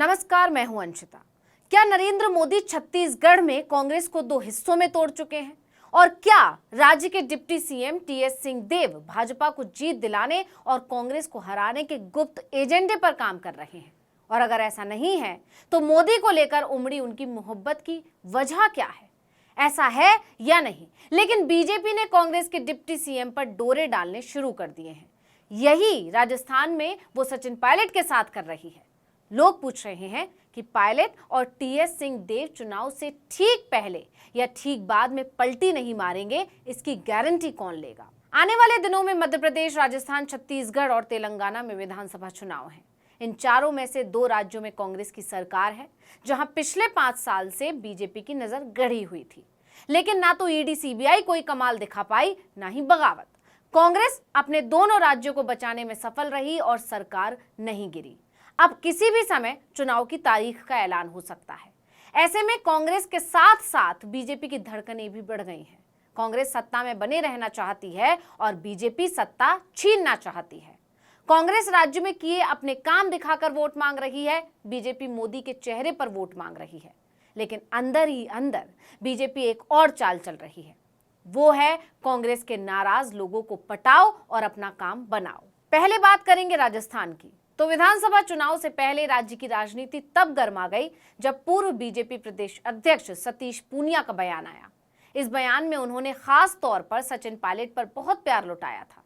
नमस्कार, मैं हूं अंशिता। क्या नरेंद्र मोदी छत्तीसगढ़ में कांग्रेस को दो हिस्सों में तोड़ चुके हैं? और क्या राज्य के deputy CM TS Singhdeo Bhajpa को जीत दिलाने और कांग्रेस को हराने के गुप्त एजेंडे पर काम कर रहे हैं? और अगर ऐसा नहीं है तो मोदी को लेकर उमड़ी उनकी मोहब्बत की वजह क्या है? ऐसा है या नहीं? लेकिन बीजेपी ने कांग्रेस के डिप्टी सीएम पर डोरे डालने शुरू कर दिए हैं। यही राजस्थान में वो सचिन पायलट के साथ कर रही है। लोग पूछ रहे हैं कि पायलट और टीएस सिंहदेव चुनाव से ठीक पहले या ठीक बाद में पलटी नहीं मारेंगे, इसकी गारंटी कौन लेगा? आने वाले दिनों में मध्य प्रदेश, राजस्थान, छत्तीसगढ़ और तेलंगाना में विधानसभा चुनाव हैं। इन चारों में से दो राज्यों में कांग्रेस की सरकार है, जहां पिछले 5 साल से बीजेपी की नजर गड़ी हुई थी। लेकिन ना तो ईडी सीबीआई कोई कमाल दिखा पाई, ना ही बगावत। कांग्रेस अपने दोनों राज्यों को बचाने में सफल रही और सरकार नहीं गिरी। अब किसी भी समय चुनाव की तारीख का ऐलान हो सकता है। ऐसे में कांग्रेस के साथ साथ बीजेपी की धड़कनें भी बढ़ गई हैं। कांग्रेस सत्ता में बने रहना चाहती है और बीजेपी सत्ता छीनना चाहती है। कांग्रेस राज्य में किए अपने काम दिखाकर वोट मांग रही है, बीजेपी मोदी के चेहरे पर वोट मांग रही है। लेकिन अंदर ही अंदर बीजेपी एक और चाल चल रही है। वो है कांग्रेस के नाराज लोगों को पटाओ और अपना काम बनाओ। पहले बात करेंगे राजस्थान की। तो विधानसभा चुनाव से पहले राज्य की राजनीति तब गर्मा गई जब पूर्व बीजेपी प्रदेश अध्यक्ष सतीश पूनिया का बयान आया। इस बयान में उन्होंने खास तौर पर सचिन पायलट पर बहुत प्यार लुटाया था।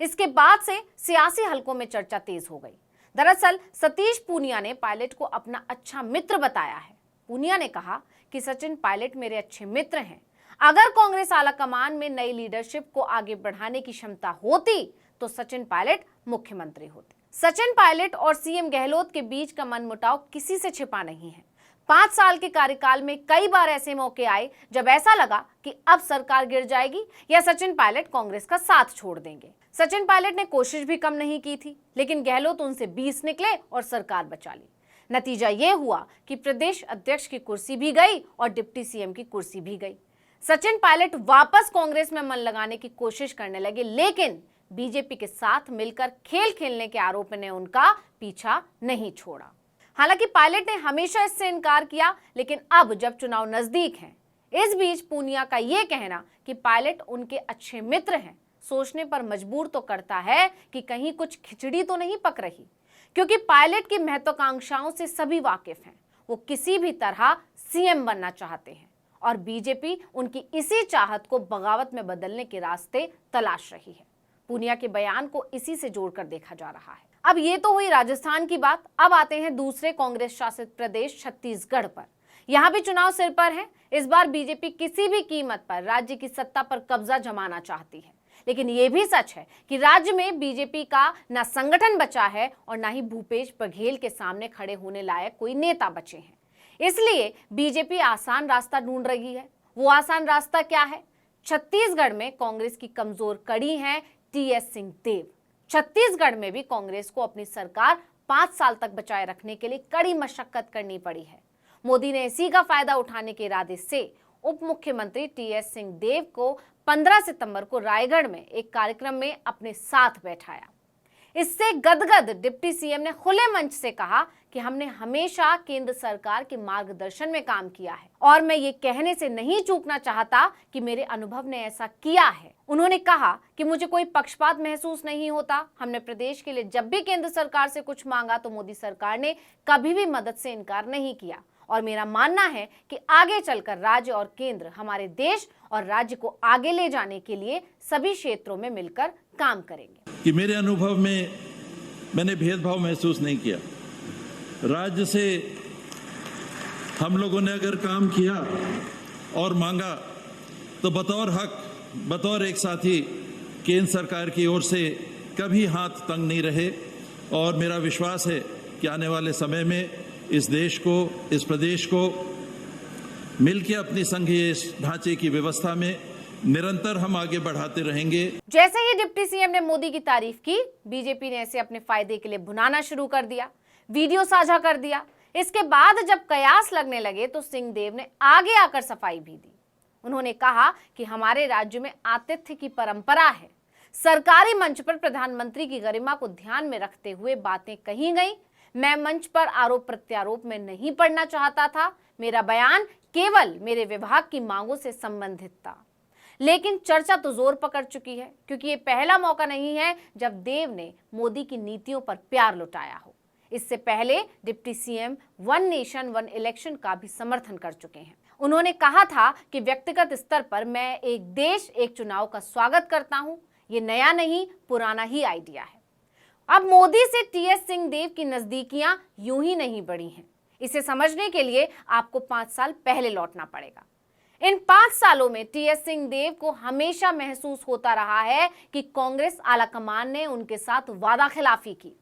इसके बाद से सियासी हलकों में चर्चा तेज हो गई। दरअसल सतीश पूनिया ने पायलट को अपना अच्छा मित्र बताया है। पूनिया ने कहा कि सचिन पायलट मेरे अच्छे मित्र हैं। अगर कांग्रेस आलाकमान में नई लीडरशिप को आगे बढ़ाने की क्षमता होती तो सचिन पायलट मुख्यमंत्री होते। सचिन पायलट और सीएम गहलोत के बीच का मनमुटाव किसी से छिपा नहीं है। 5 साल के कार्यकाल में कई बार ऐसे मौके आए जब ऐसा लगा कि अब सरकार गिर जाएगी या सचिन पायलट कांग्रेस का साथ छोड़ देंगे। सचिन पायलट ने कोशिश भी कम नहीं की थी, लेकिन गहलोत उनसे 20 निकले और सरकार बचा ली। नतीजा ये हुआ कि प्रदेश अध्यक्ष की कुर्सी भी गई और डिप्टी सीएम की कुर्सी भी गई। सचिन पायलट वापस कांग्रेस में मन लगाने की कोशिश करने लगे, लेकिन बीजेपी के साथ मिलकर खेल खेलने के आरोप ने उनका पीछा नहीं छोड़ा। हालांकि पायलट ने हमेशा इससे इनकार किया, लेकिन अब जब चुनाव नजदीक हैं, इस बीच पूनिया का यह कहना कि पायलट उनके अच्छे मित्र हैं, सोचने पर मजबूर तो करता है कि कहीं कुछ खिचड़ी तो नहीं पक रही। क्योंकि पायलट की महत्वाकांक्षाओं से सभी वाकिफ हैं। वो किसी भी तरह सीएम बनना चाहते हैं और बीजेपी उनकी इसी चाहत को बगावत में बदलने के रास्ते तलाश रही है। पूनिया के बयान को इसी से जोड़कर देखा जा रहा है। अब ये तो हुई राजस्थान की बात। अब आते हैं दूसरे कांग्रेस शासित प्रदेश छत्तीसगढ़ पर। यहाँ भी चुनाव सिर पर है। इस बार बीजेपी किसी भी कीमत पर राज्य की सत्ता पर कब्जा जमाना चाहती है। लेकिन ये भी सच है कि राज्य में बीजेपी का न संगठन बचा है और न ही भूपेश बघेल के सामने खड़े होने लायक कोई नेता बचे हैं। इसलिए बीजेपी आसान रास्ता ढूंढ रही है। वो आसान रास्ता क्या है? छत्तीसगढ़ में कांग्रेस की कमजोर कड़ी है टीएस सिंहदेव। छत्तीसगढ़ में भी कांग्रेस को अपनी सरकार 5 साल तक बचाए रखने के लिए कड़ी मशक्कत करनी पड़ी है। मोदी ने इसी का फायदा उठाने के इरादे से उप मुख्यमंत्री टीएस सिंहदेव को 15 सितंबर को रायगढ़ में एक कार्यक्रम में अपने साथ बैठाया। इससे गदगद डिप्टी सीएम ने खुले मंच से कहा कि हमने हमेशा केंद्र सरकार के मार्गदर्शन में काम किया है और मैं ये कहने से नहीं चूकना चाहता कि मेरे अनुभव ने ऐसा किया है। उन्होंने कहा कि मुझे कोई पक्षपात महसूस नहीं होता। हमने प्रदेश के लिए जब भी केंद्र सरकार से कुछ मांगा तो मोदी सरकार ने कभी भी मदद से इनकार नहीं किया और मेरा मानना है कि आगे चलकर राज्य और केंद्र हमारे देश और राज्य को आगे ले जाने के लिए सभी क्षेत्रों में मिलकर काम करेंगे। कि मेरे अनुभव में मैंने भेदभाव महसूस नहीं किया। राज्य से हम लोगों ने अगर काम किया और मांगा तो बतौर हक, बतौर एक साथी केंद्र सरकार की ओर से कभी हाथ तंग नहीं रहे और मेरा विश्वास है कि आने वाले समय में इस देश को, इस प्रदेश को मिलकर अपनी संघीय ढांचे की व्यवस्था में निरंतर हम आगे बढ़ाते रहेंगे। जैसे ही डिप्टी सीएम ने मोदी की तारीफ की, बीजेपी ने इसे अपने फायदे के लिए भुनाना शुरू कर दिया, वीडियो साझा कर दिया। इसके बाद जब कयास लगने लगे तो सिंहदेव ने आगे आकर सफाई भी दी। उन्होंने कहा कि हमारे राज्य में आतिथ्य की परंपरा है। सरकारी मंच पर प्रधानमंत्री की गरिमा को ध्यान में रखते हुए बातें कही गई। मैं मंच पर आरोप प्रत्यारोप में नहीं पड़ना चाहता था। मेरा बयान केवल मेरे विभाग की मांगों से संबंधित था। लेकिन चर्चा तो जोर पकड़ चुकी है, क्योंकि ये पहला मौका नहीं है जब देव ने मोदी की नीतियों पर प्यार लुटाया हो। इससे पहले deputy CM one nation one election का भी समर्थन कर चुके हैं। उन्होंने कहा था कि व्यक्तिगत स्तर पर मैं एक देश एक चुनाव का स्वागत करता हूं। ये नया नहीं, पुराना ही आइडिया है। अब मोदी से टीएस सिंहदेव की नजदीकियां यूं ही नहीं बढ़ी हैं। इसे समझने के लिए आपको 5 साल पहले लौटना पड़ेगा। इन 5 सालों में टीएस सिंहदेव को हमेशा महसूस होता रहा है कि कांग्रेस आलाकमान ने उनके साथ वादा खिलाफी की।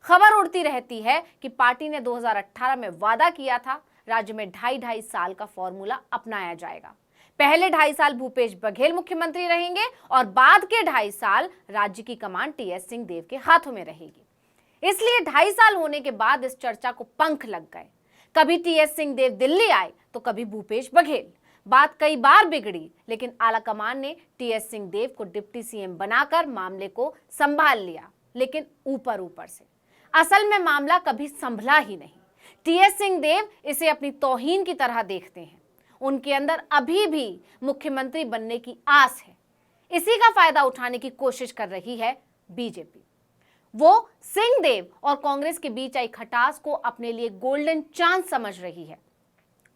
खबर उड़ती रहती है कि पार्टी ने 2018 में वादा किया था राज्य में 2.5 साल का फॉर्मूला अपनाया जाएगा। पहले 2.5 साल भूपेश बघेल मुख्यमंत्री रहेंगे और बाद के 2.5 साल राज्य की कमान टीएस सिंहदेव के हाथों में रहेगी। इसलिए 2.5 साल होने के बाद इस चर्चा को पंख लग गए। कभी टीएस सिंहदेव दिल्ली आए तो कभी भूपेश बघेल। बात कई बार बिगड़ी, लेकिन आलाकमान ने टीएस सिंहदेव को डिप्टी सीएम बनाकर मामले को संभाल लिया, लेकिन ऊपर ऊपर से। असल में मामला कभी संभला ही नहीं। टीएस सिंहदेव इसे अपनी तौहीन की तरह देखते हैं। उनके अंदर अभी भी मुख्यमंत्री बनने की आस है। इसी का फायदा उठाने की कोशिश कर रही है बीजेपी। वो सिंहदेव और कांग्रेस के बीच आई खटास को अपने लिए गोल्डन चांस समझ रही है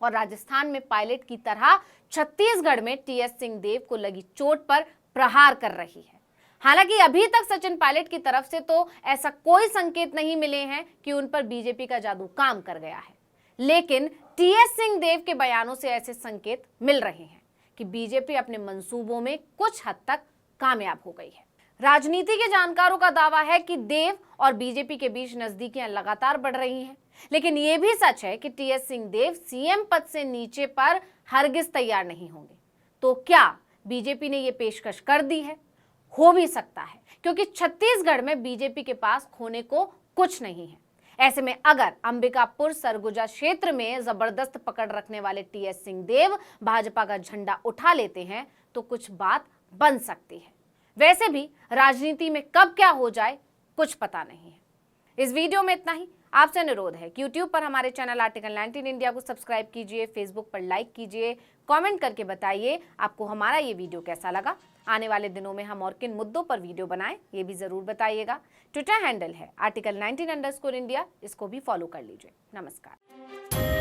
और राजस्थान में पायलट की तरह छत्तीसगढ़ में टीएस सिंहदेव को लगी चोट पर प्रहार कर रही है। हालांकि अभी तक सचिन पायलट की तरफ से तो ऐसा कोई संकेत नहीं मिले हैं कि उन पर बीजेपी का जादू काम कर गया है, लेकिन टीएस सिंहदेव के बयानों से ऐसे संकेत मिल रहे हैं कि बीजेपी अपने मंसूबों में कुछ हद तक कामयाब हो गई है। राजनीति के जानकारों का दावा है कि देव और बीजेपी के बीच नजदीकियां लगातार बढ़ रही हैं, लेकिन यह भी सच है कि टीएस सिंहदेव सीएम पद से नीचे पर हरगिज तैयार नहीं होंगे। तो क्या बीजेपी ने यह पेशकश कर दी है? हो भी सकता है, क्योंकि छत्तीसगढ़ में बीजेपी के पास खोने को कुछ नहीं है। ऐसे में अगर अंबिकापुर सरगुजा क्षेत्र में जबरदस्त पकड़ रखने वाले टीएस सिंहदेव भाजपा का झंडा उठा लेते हैं तो कुछ बात बन सकती है। वैसे भी राजनीति में कब क्या हो जाए कुछ पता नहीं है। इस वीडियो में इतना ही। आपसे अनुरोध है कि YouTube पर हमारे चैनल आर्टिकल 19 इंडिया को सब्सक्राइब कीजिए, फेसबुक पर लाइक कीजिए, कमेंट करके बताइए आपको हमारा ये वीडियो कैसा लगा। आने वाले दिनों में हम और किन मुद्दों पर वीडियो बनाएं ये भी जरूर बताइएगा। ट्विटर हैंडल है आर्टिकल 19 _ इंडिया, इसको भी फॉलो कर लीजिए। नमस्कार।